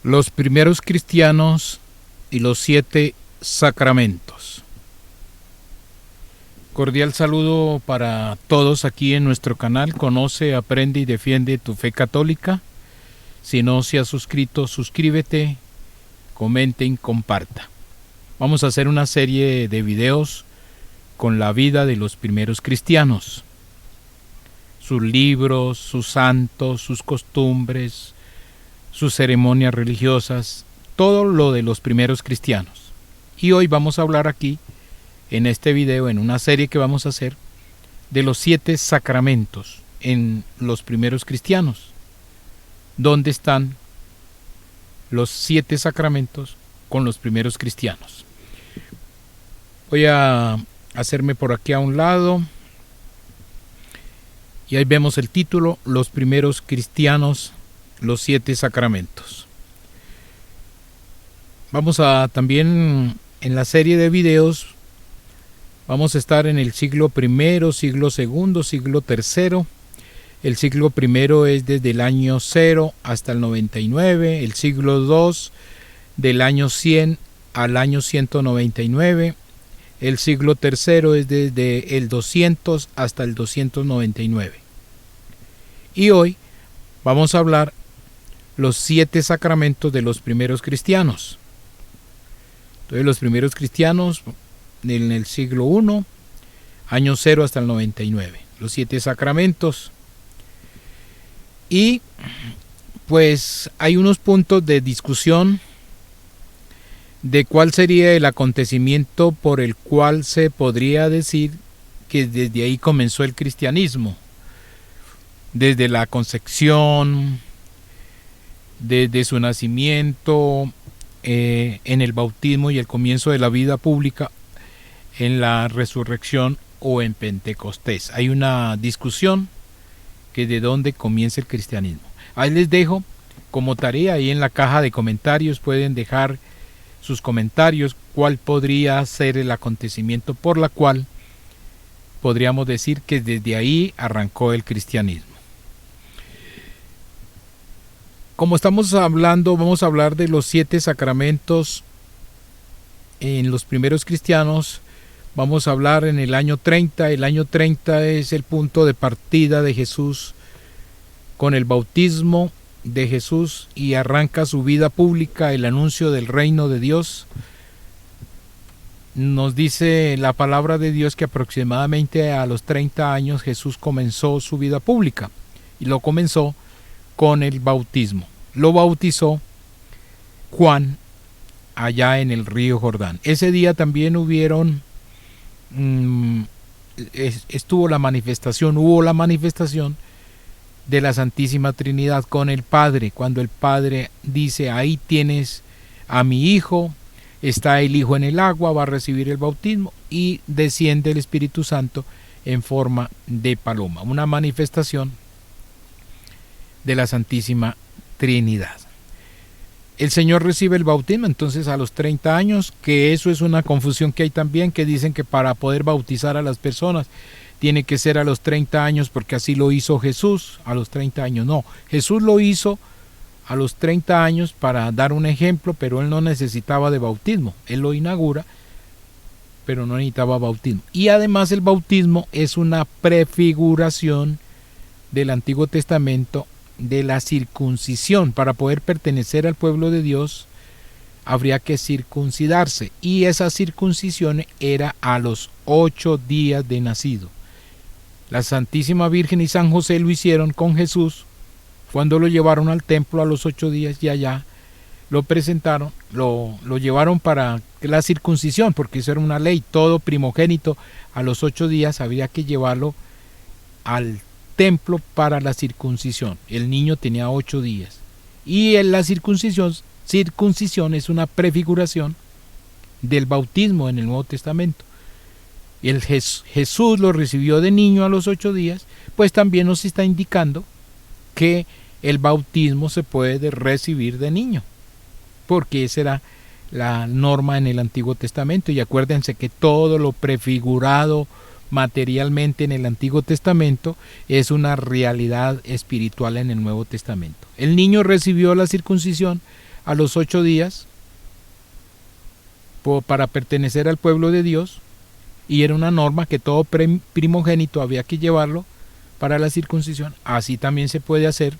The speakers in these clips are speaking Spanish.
Los primeros cristianos y los 7 sacramentos. Cordial saludo para todos aquí en nuestro canal. Conoce, aprende y defiende tu fe católica. Si no se ha suscrito, suscríbete, comenten, comparta. Vamos a hacer una serie de videos con la vida de los primeros cristianos. Sus libros, sus santos, sus costumbres, sus ceremonias religiosas, todo lo de los primeros cristianos. Y hoy vamos a hablar aquí, en este video, en una serie que vamos a hacer, de los 7 sacramentos en los primeros cristianos. ¿Dónde están los 7 sacramentos con los primeros cristianos? Voy a hacerme por aquí a un lado. Y ahí vemos el título, Los primeros cristianos, los 7 sacramentos. Vamos a también, en la serie de videos, vamos a estar en el siglo I, siglo II, siglo III. El siglo I es desde el año 0 hasta el 99, el siglo II del año 100 al año 199, el siglo III es desde el 200 hasta el 299. Y hoy vamos a hablar los 7 sacramentos de los primeros cristianos. Entonces, los primeros cristianos en el siglo I, año 0 hasta el 99, los 7 sacramentos. Y pues hay unos puntos de discusión de cuál sería el acontecimiento por el cual se podría decir que desde ahí comenzó el cristianismo. Desde la concepción, desde su nacimiento, en el bautismo y el comienzo de la vida pública, en la resurrección o en Pentecostés. Hay una discusión que de dónde comienza el cristianismo. Ahí les dejo como tarea, ahí en la caja de comentarios pueden dejar sus comentarios, cuál podría ser el acontecimiento por la cual podríamos decir que desde ahí arrancó el cristianismo. Como estamos hablando, vamos a hablar de los 7 sacramentos en los primeros cristianos. Vamos a hablar en el año 30. El año 30 es el punto de partida de Jesús con el bautismo de Jesús y arranca su vida pública, el anuncio del reino de Dios. Nos dice la palabra de Dios que aproximadamente a los 30 años Jesús comenzó su vida pública y lo comenzó con el bautismo. Lo bautizó Juan allá en el río Jordán. Ese día también hubo la manifestación de la Santísima Trinidad con el Padre, cuando el Padre dice: ahí tienes a mi Hijo, está el Hijo en el agua, va a recibir el bautismo y desciende el Espíritu Santo en forma de paloma. Una manifestación de la Santísima Trinidad. El Señor recibe el bautismo entonces a los 30 años, que eso es una confusión que hay también, que dicen que para poder bautizar a las personas tiene que ser a los 30 años porque así lo hizo Jesús a los 30 años. No, Jesús lo hizo a los 30 años para dar un ejemplo, pero él no necesitaba de bautismo. Él lo inaugura, pero no necesitaba bautismo. Y además el bautismo es una prefiguración del Antiguo Testamento de la circuncisión. Para poder pertenecer al pueblo de Dios habría que circuncidarse, y esa circuncisión era a los 8 días de nacido. La Santísima Virgen y San José lo hicieron con Jesús cuando lo llevaron al templo a los 8 días y allá lo presentaron, lo llevaron para la circuncisión, porque eso era una ley. Todo primogénito a los 8 días había que llevarlo al templo para la circuncisión. El niño tenía 8 días. Y en la circuncisión es una prefiguración del bautismo en el Nuevo Testamento. Y Jesús lo recibió de niño a los 8 días, pues también nos está indicando que el bautismo se puede recibir de niño, porque esa era la norma en el Antiguo Testamento. Y acuérdense que todo lo prefigurado materialmente en el Antiguo Testamento es una realidad espiritual en el Nuevo Testamento. El niño recibió la circuncisión a los 8 días para pertenecer al pueblo de Dios, y era una norma que todo primogénito había que llevarlo para la circuncisión. Así también se puede hacer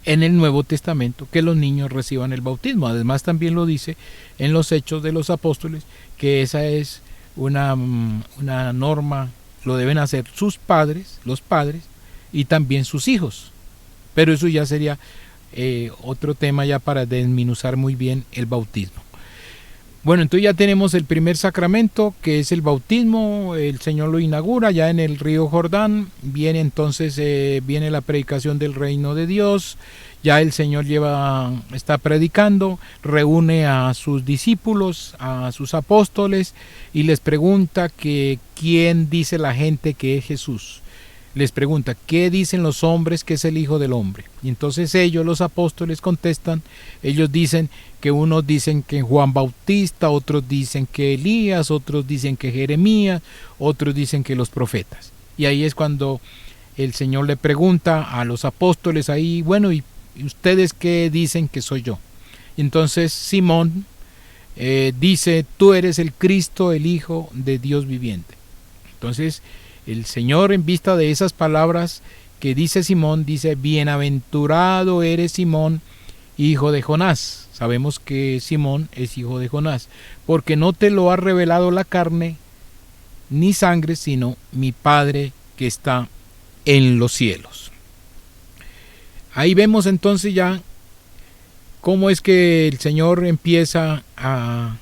en el Nuevo Testamento, que los niños reciban el bautismo. Además también lo dice en los Hechos de los Apóstoles, que esa es una norma, lo deben hacer sus padres, los padres, y también sus hijos. Pero eso ya sería otro tema ya para desmenuzar muy bien el bautismo. Bueno, entonces ya tenemos el primer sacramento, que es el bautismo. El Señor lo inaugura ya en el río Jordán. Viene entonces viene la predicación del reino de Dios. Ya el Señor está predicando, reúne a sus discípulos, a sus apóstoles, y les pregunta que quién dice la gente que es Jesús. Les pregunta, ¿qué dicen los hombres que es el Hijo del Hombre? Y entonces ellos, los apóstoles, contestan. Ellos dicen que unos dicen que Juan Bautista, otros dicen que Elías, otros dicen que Jeremías, otros dicen que los profetas. Y ahí es cuando el Señor le pregunta a los apóstoles ahí, bueno, ¿y ustedes qué dicen que soy yo? Y entonces Simón dice, tú eres el Cristo, el Hijo de Dios viviente. Entonces el Señor, en vista de esas palabras que dice Simón, dice, bienaventurado eres Simón, hijo de Jonás. Sabemos que Simón es hijo de Jonás, porque no te lo ha revelado la carne ni sangre, sino mi Padre que está en los cielos. Ahí vemos entonces ya cómo es que el Señor empieza a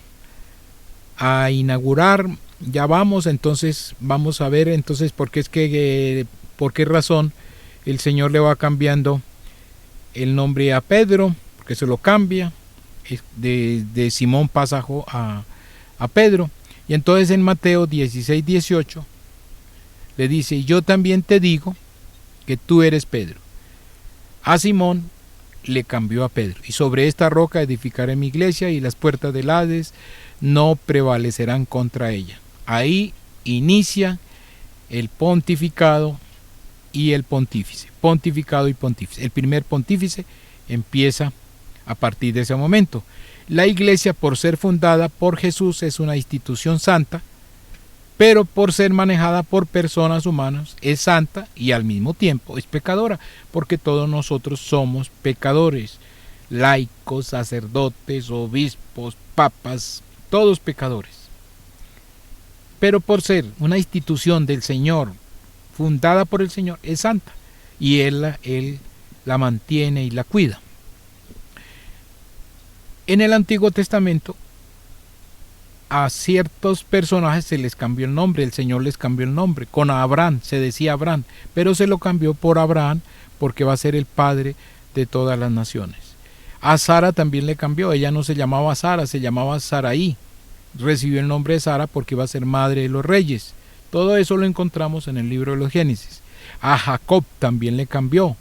inaugurar. Ya vamos a ver entonces por qué razón el Señor le va cambiando el nombre a Pedro, porque se lo cambia, de Simón pasa a Pedro. Y entonces en Mateo 16:18 le dice, yo también te digo que tú eres Pedro. A Simón le cambió a Pedro, y sobre esta roca edificaré mi iglesia, y las puertas del Hades no prevalecerán contra ella. Ahí inicia el pontificado y el pontífice. Pontificado y pontífice. El primer pontífice empieza a partir de ese momento. La iglesia, por ser fundada por Jesús, es una institución santa, pero por ser manejada por personas humanas es santa y al mismo tiempo es pecadora, porque todos nosotros somos pecadores, laicos, sacerdotes, obispos, papas, todos pecadores. Pero por ser una institución del Señor, fundada por el Señor, es santa, y Él la mantiene y la cuida. En el Antiguo Testamento, a ciertos personajes se les cambió el nombre, el Señor les cambió el nombre. Con Abraham se decía Abraham, pero se lo cambió por Abraham, porque va a ser el padre de todas las naciones. A Sara también le cambió, ella no se llamaba Sara, se llamaba Saraí. Recibió el nombre de Sara porque iba a ser madre de los reyes. Todo eso lo encontramos en el libro de los Génesis. A Jacob también le cambió,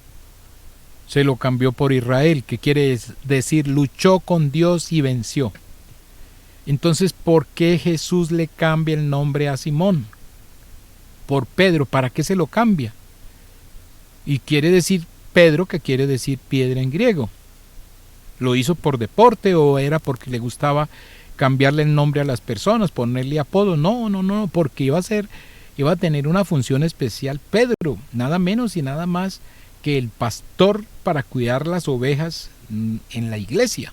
se lo cambió por Israel, que quiere decir luchó con Dios y venció. Entonces, ¿por qué Jesús le cambia el nombre a Simón? Por Pedro. ¿Para qué se lo cambia? Y quiere decir Pedro, que quiere decir piedra en griego. ¿Lo hizo por deporte o era porque le gustaba cambiarle el nombre a las personas, ponerle apodo? No, porque iba a tener una función especial Pedro, nada menos y nada más que el pastor para cuidar las ovejas en la iglesia.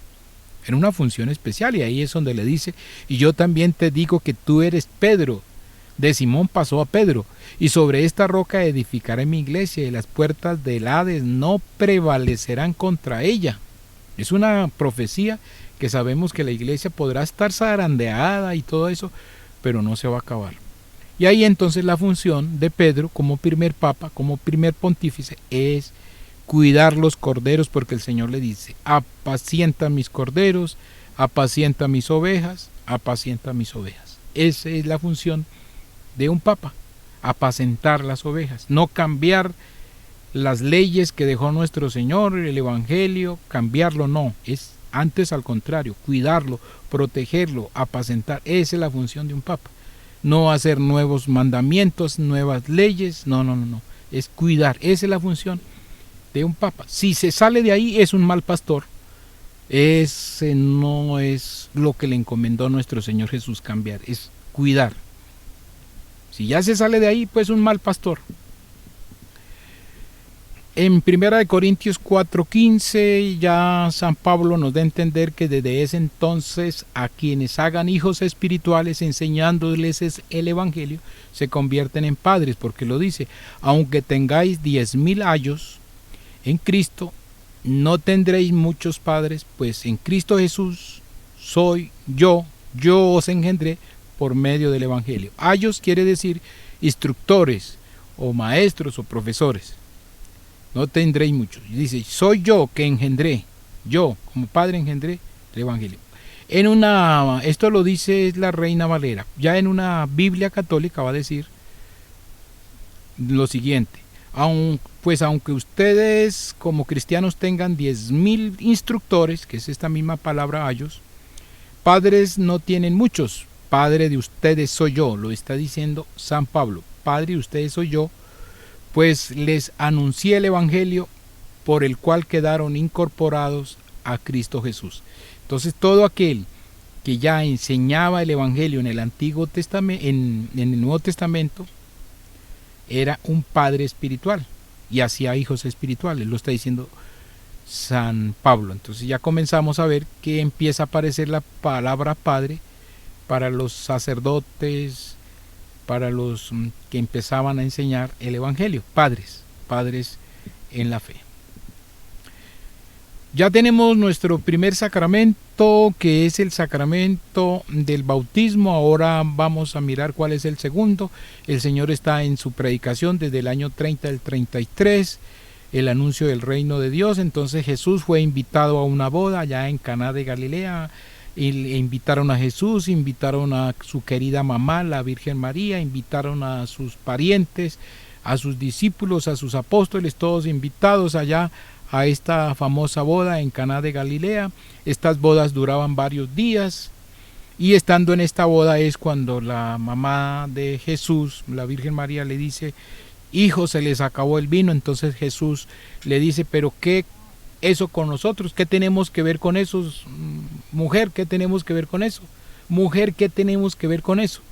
Era una función especial, y ahí es donde le dice, y yo también te digo que tú eres Pedro. De Simón pasó a Pedro, y sobre esta roca edificaré mi iglesia, y las puertas del Hades no prevalecerán contra ella. Es una profecía que sabemos que la iglesia podrá estar zarandeada y todo eso, pero no se va a acabar. Y ahí entonces la función de Pedro como primer papa, como primer pontífice, es cuidar los corderos, porque el Señor le dice, apacienta mis corderos, apacienta mis ovejas, apacienta mis ovejas. Esa es la función de un papa, apacentar las ovejas, no cambiar las leyes que dejó nuestro Señor, el Evangelio, cambiarlo, no, es antes al contrario, cuidarlo, protegerlo, apacentar. Esa es la función de un papa. No hacer nuevos mandamientos, nuevas leyes, no, es cuidar. Esa es la función de un papa. Si se sale de ahí es un mal pastor, Ese no es lo que le encomendó nuestro Señor Jesús cambiar, es cuidar. Si ya se sale de ahí, pues un mal pastor. En 1 Corintios 4:15 ya San Pablo nos da a entender que desde ese entonces a quienes hagan hijos espirituales enseñándoles el evangelio se convierten en padres, porque lo dice, aunque tengáis 10,000 años en Cristo, no tendréis muchos padres, pues en Cristo Jesús soy yo os engendré por medio del evangelio. Ayos quiere decir instructores o maestros o profesores. No tendréis muchos. Dice, soy yo que engendré, yo como padre engendré el evangelio. Esto lo dice la Reina Valera. Ya en una Biblia católica va a decir lo siguiente: aunque ustedes como cristianos tengan 10,000 instructores, que es esta misma palabra ayos, padres no tienen muchos. Padre de ustedes soy yo, lo está diciendo San Pablo. Padre de ustedes soy yo, pues les anuncié el evangelio por el cual quedaron incorporados a Cristo Jesús. Entonces todo aquel que ya enseñaba el evangelio en el Antiguo Testamento, en el Nuevo Testamento, era un padre espiritual y hacía hijos espirituales, lo está diciendo San Pablo. Entonces ya comenzamos a ver que empieza a aparecer la palabra padre para los sacerdotes, para los que empezaban a enseñar el evangelio, padres en la fe. Ya tenemos nuestro primer sacramento, que es el sacramento del bautismo. Ahora vamos a mirar cuál es el segundo. El Señor está en su predicación desde el año 30 al 33, el anuncio del reino de Dios. Entonces Jesús fue invitado a una boda allá en Caná de Galilea. E invitaron a Jesús, invitaron a su querida mamá, la Virgen María, invitaron a sus parientes, a sus discípulos, a sus apóstoles, todos invitados allá a esta famosa boda en Caná de Galilea. Estas bodas duraban varios días, y estando en esta boda es cuando la mamá de Jesús, la Virgen María, le dice: hijo, se les acabó el vino. Entonces Jesús le dice: pero ¿qué eso con nosotros? ¿Qué tenemos que ver con eso? Mujer, ¿qué tenemos que ver con eso? Mujer, ¿qué tenemos que ver con eso?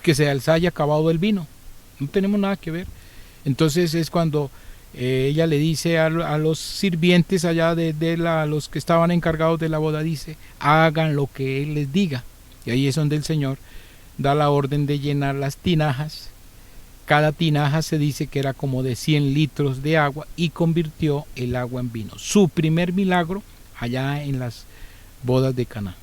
Que se les haya acabado el vino, no tenemos nada que ver. Entonces es cuando ella le dice a los sirvientes allá a los que estaban encargados de la boda, dice: hagan lo que él les diga. Y ahí es donde el Señor da la orden de llenar las tinajas. Cada tinaja se dice que era como de 100 litros de agua, y convirtió el agua en vino. Su primer milagro allá en las bodas de Caná.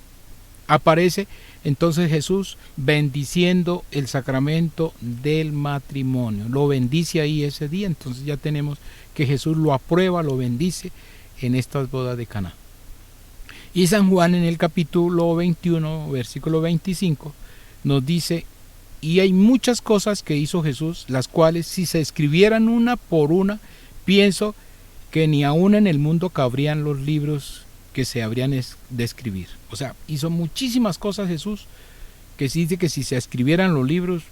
Aparece entonces Jesús bendiciendo el sacramento del matrimonio. Lo bendice ahí ese día. Entonces ya tenemos que Jesús lo aprueba, lo bendice en estas bodas de Caná. Y San Juan en el capítulo 21, versículo 25, nos dice: y hay muchas cosas que hizo Jesús, las cuales si se escribieran una por una, pienso que ni aún en el mundo cabrían los libros que se habrían de escribir. O sea, hizo muchísimas cosas Jesús, que se dice que si se escribieran los libros,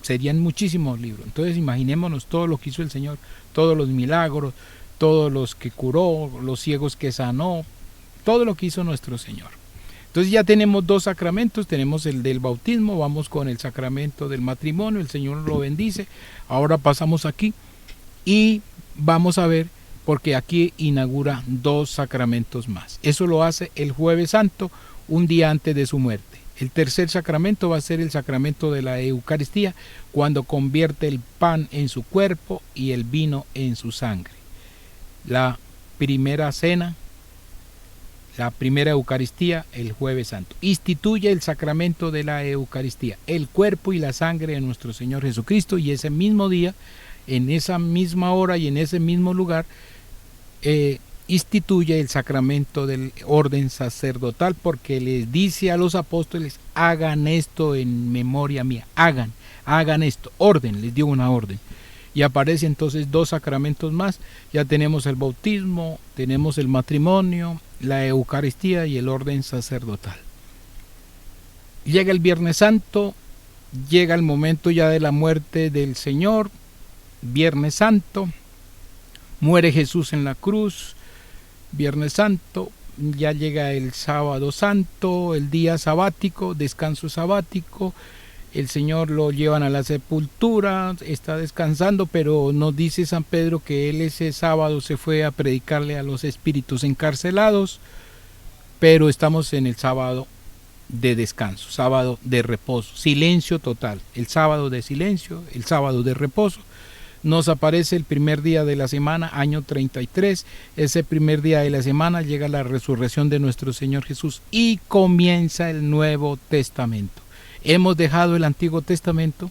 serían muchísimos libros. Entonces imaginémonos todo lo que hizo el Señor, todos los milagros, todos los que curó, los ciegos que sanó, todo lo que hizo nuestro Señor. Entonces ya tenemos dos sacramentos, tenemos el del bautismo, vamos con el sacramento del matrimonio, el Señor lo bendice. Ahora pasamos aquí y vamos a ver, porque aquí inaugura dos sacramentos más. Eso lo hace el Jueves Santo, un día antes de su muerte. El tercer sacramento va a ser el sacramento de la Eucaristía, cuando convierte el pan en su cuerpo y el vino en su sangre. La primera cena, la primera Eucaristía, el Jueves Santo. Instituye el sacramento de la Eucaristía, el cuerpo y la sangre de nuestro Señor Jesucristo, y ese mismo día, en esa misma hora y en ese mismo lugar, instituye el sacramento del orden sacerdotal, porque les dice a los apóstoles: hagan esto en memoria mía, hagan esto, orden, les dio una orden. Y aparece entonces dos sacramentos más. Ya tenemos el bautismo, tenemos el matrimonio, la Eucaristía y el orden sacerdotal. Llega el Viernes Santo, llega el momento ya de la muerte del Señor. Viernes Santo, muere Jesús en la cruz. Viernes Santo, ya llega el sábado santo, el día sabático, descanso sabático. El Señor lo llevan a la sepultura, está descansando, pero nos dice San Pedro que él ese sábado se fue a predicarle a los espíritus encarcelados, pero estamos en el sábado de descanso, sábado de reposo, silencio total, el sábado de silencio, el sábado de reposo. Nos aparece el primer día de la semana, año 33, ese primer día de la semana llega la resurrección de nuestro Señor Jesús y comienza el Nuevo Testamento. Hemos dejado el Antiguo Testamento,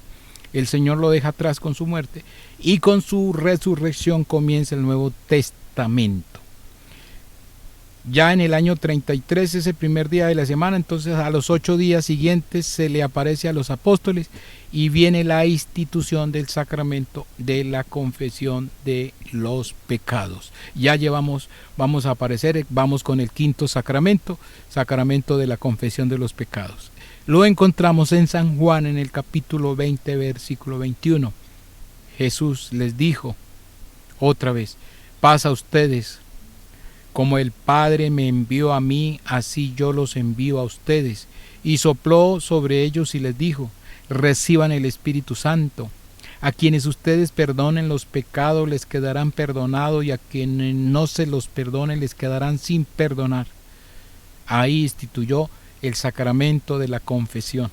el Señor lo deja atrás con su muerte y con su resurrección comienza el Nuevo Testamento. Ya en el año 33, ese primer día de la semana, entonces a los 8 días siguientes se le aparece a los apóstoles y viene la institución del sacramento de la confesión de los pecados. Ya vamos a aparecer, vamos con el quinto sacramento, sacramento de la confesión de los pecados. Lo encontramos en San Juan en el capítulo 20, versículo 21. Jesús les dijo otra vez: paz a ustedes. Como el Padre me envió a mí, así yo los envío a ustedes. Y sopló sobre ellos y les dijo: reciban el Espíritu Santo. A quienes ustedes perdonen los pecados les quedarán perdonados, y a quienes no se los perdonen les quedarán sin perdonar. Ahí instituyó el sacramento de la confesión.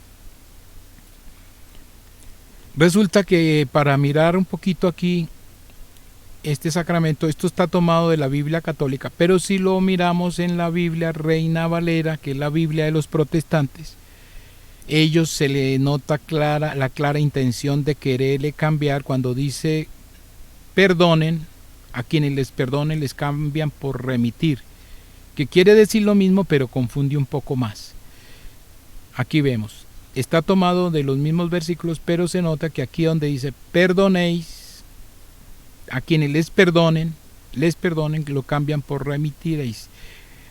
Resulta que para mirar un poquito aquí este sacramento, esto está tomado de la Biblia católica, pero si lo miramos en la Biblia Reina Valera, que es la Biblia de los protestantes, ellos se le nota la clara intención de quererle cambiar cuando dice perdonen, a quienes les perdonen les cambian por remitir, que quiere decir lo mismo pero confunde un poco más. Aquí vemos, está tomado de los mismos versículos, pero se nota que aquí donde dice perdonéis, a quienes les perdonen, lo cambian por remitiréis.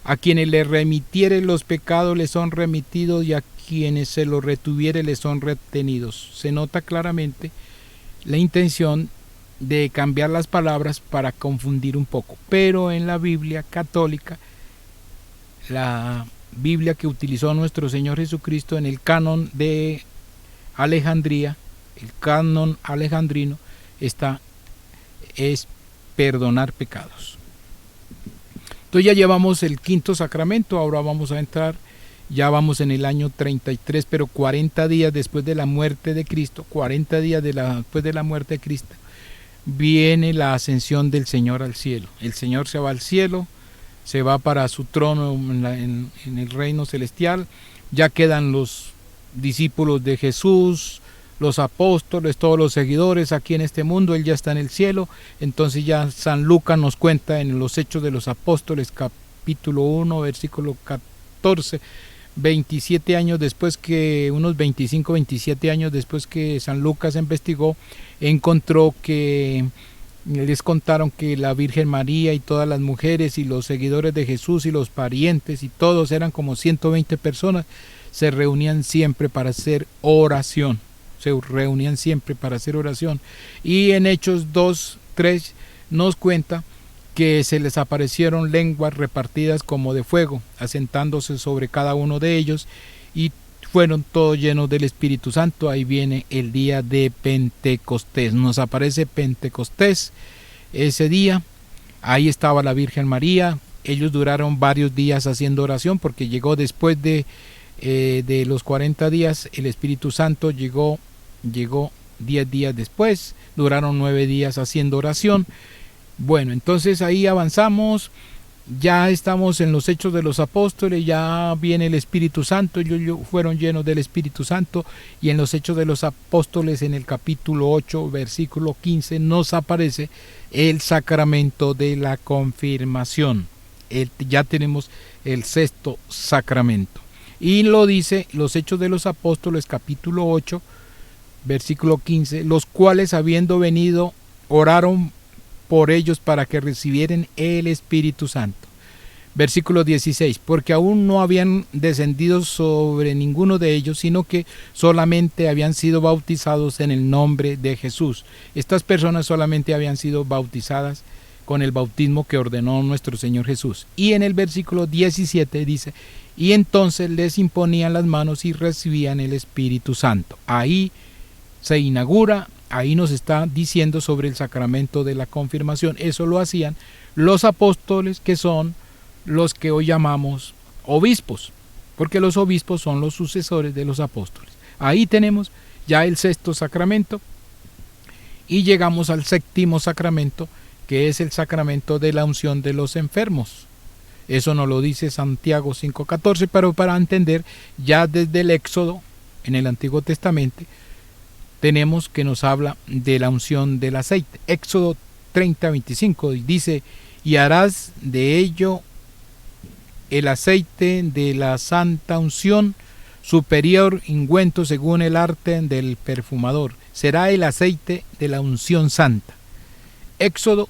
A quienes les remitiere los pecados les son remitidos, y a quienes se los retuviere les son retenidos. Se nota claramente la intención de cambiar las palabras para confundir un poco. Pero en la Biblia católica, la Biblia que utilizó nuestro Señor Jesucristo en el canon de Alejandría, el canon alejandrino, es perdonar pecados. Entonces ya llevamos el quinto sacramento, ahora vamos a entrar, ya vamos en el año 33, pero 40 días después de la muerte de Cristo, 40 días después de la muerte de Cristo, viene la ascensión del Señor al cielo. El Señor se va al cielo, se va para su trono en el reino celestial, ya quedan los discípulos de Jesús, los apóstoles, todos los seguidores aquí en este mundo. Él ya está en el cielo. Entonces ya San Lucas nos cuenta en los Hechos de los Apóstoles, capítulo 1, versículo 14, 27 años después que, unos 25, 27 años después que San Lucas investigó, encontró que les contaron que la Virgen María y todas las mujeres y los seguidores de Jesús y los parientes y todos, eran como 120 personas, se reunían siempre para hacer oración. Y en Hechos 2, 3 nos cuenta que se les aparecieron lenguas repartidas como de fuego, asentándose sobre cada uno de ellos, y fueron todos llenos del Espíritu Santo. Ahí viene el día de Pentecostés, nos aparece Pentecostés ese día. Ahí estaba la Virgen María. Ellos duraron varios días haciendo oración, porque llegó después de los 40 días, el Espíritu Santo llegó 10 días después, duraron 9 días haciendo oración. Bueno, entonces ahí avanzamos, ya estamos en los Hechos de los Apóstoles, ya viene el Espíritu Santo, ellos fueron llenos del Espíritu Santo, y en los Hechos de los Apóstoles, en el capítulo 8, versículo 15, nos aparece el sacramento de la confirmación. Ya tenemos el sexto sacramento. Y lo dice los Hechos de los Apóstoles, capítulo 8, versículo 15, los cuales, habiendo venido, oraron por ellos para que recibieran el Espíritu Santo. Versículo 16, porque aún no habían descendido sobre ninguno de ellos, sino que solamente habían sido bautizados en el nombre de Jesús. Estas personas solamente habían sido bautizadas con el bautismo que ordenó nuestro Señor Jesús. Y en el versículo 17 dice, y entonces les imponían las manos y recibían el Espíritu Santo. Ahí se inaugura, ahí nos está diciendo sobre el sacramento de la confirmación. Eso lo hacían los apóstoles, que son los que hoy llamamos obispos, porque los obispos son los sucesores de los apóstoles. Ahí tenemos ya el sexto sacramento y llegamos al séptimo sacramento, que es el sacramento de la unción de los enfermos. Eso nos lo dice Santiago 5:14, pero para entender ya desde el Éxodo, en el Antiguo Testamento, tenemos que nos habla de la unción del aceite. Éxodo 30:25 dice, y harás de ello el aceite de la santa unción, superior ungüento según el arte del perfumador. Será el aceite de la unción santa. Éxodo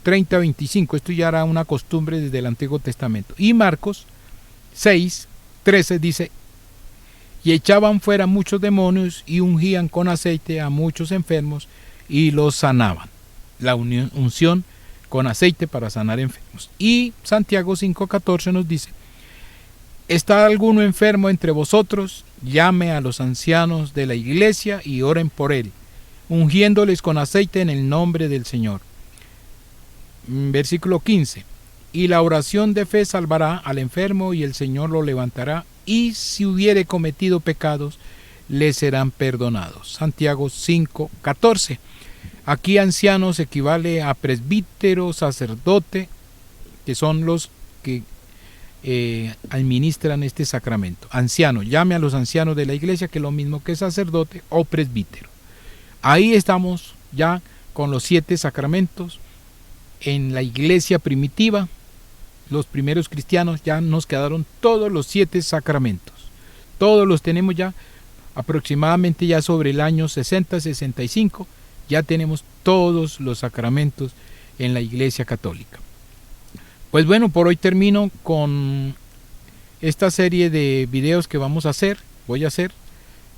30:25, esto ya era una costumbre desde el Antiguo Testamento. Y Marcos 6:13 dice, y echaban fuera muchos demonios y ungían con aceite a muchos enfermos y los sanaban. La unción con aceite para sanar enfermos. Y Santiago 5:14 nos dice, ¿está alguno enfermo entre vosotros? Llame a los ancianos de la iglesia y oren por él, ungiéndoles con aceite en el nombre del Señor. Versículo 15, y la oración de fe salvará al enfermo y el Señor lo levantará, y si hubiere cometido pecados, le serán perdonados. Santiago 5:14. Aquí ancianos equivale a presbítero, sacerdote, que son los que administran este sacramento. Anciano, llame a los ancianos de la iglesia, que es lo mismo que sacerdote o presbítero. Ahí estamos ya con los 7 sacramentos. En la iglesia primitiva, los primeros cristianos, ya nos quedaron todos los 7 sacramentos. Todos los tenemos ya, aproximadamente ya sobre el año 60-65, ya tenemos todos los sacramentos en la iglesia católica. Pues bueno, por hoy termino con esta serie de videos que voy a hacer.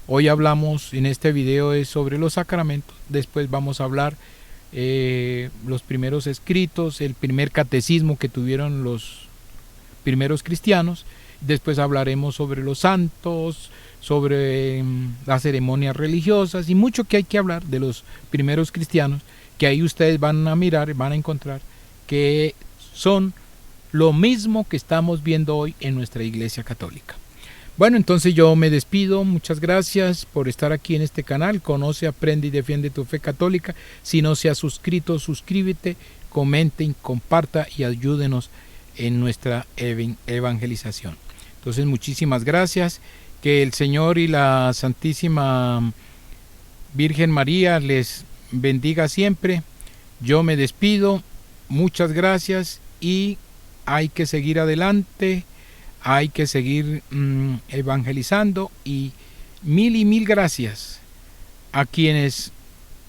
Hoy hablamos, en este video es sobre los sacramentos, después vamos a hablar los primeros escritos, el primer catecismo que tuvieron los primeros cristianos. Después hablaremos sobre los santos, sobre las ceremonias religiosas y mucho que hay que hablar de los primeros cristianos, que ahí ustedes van a mirar, van a encontrar que son lo mismo que estamos viendo hoy en nuestra iglesia católica. Bueno, entonces yo me despido. Muchas gracias por estar aquí en este canal. Conoce, aprende y defiende tu fe católica. Si no se ha suscrito, suscríbete, comenten, comparta y ayúdenos en nuestra evangelización. Entonces, muchísimas gracias. Que el Señor y la Santísima Virgen María les bendiga siempre. Yo me despido. Muchas gracias y hay que seguir adelante. Hay que seguir evangelizando y mil gracias a quienes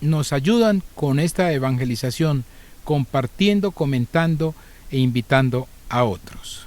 nos ayudan con esta evangelización, compartiendo, comentando e invitando a otros.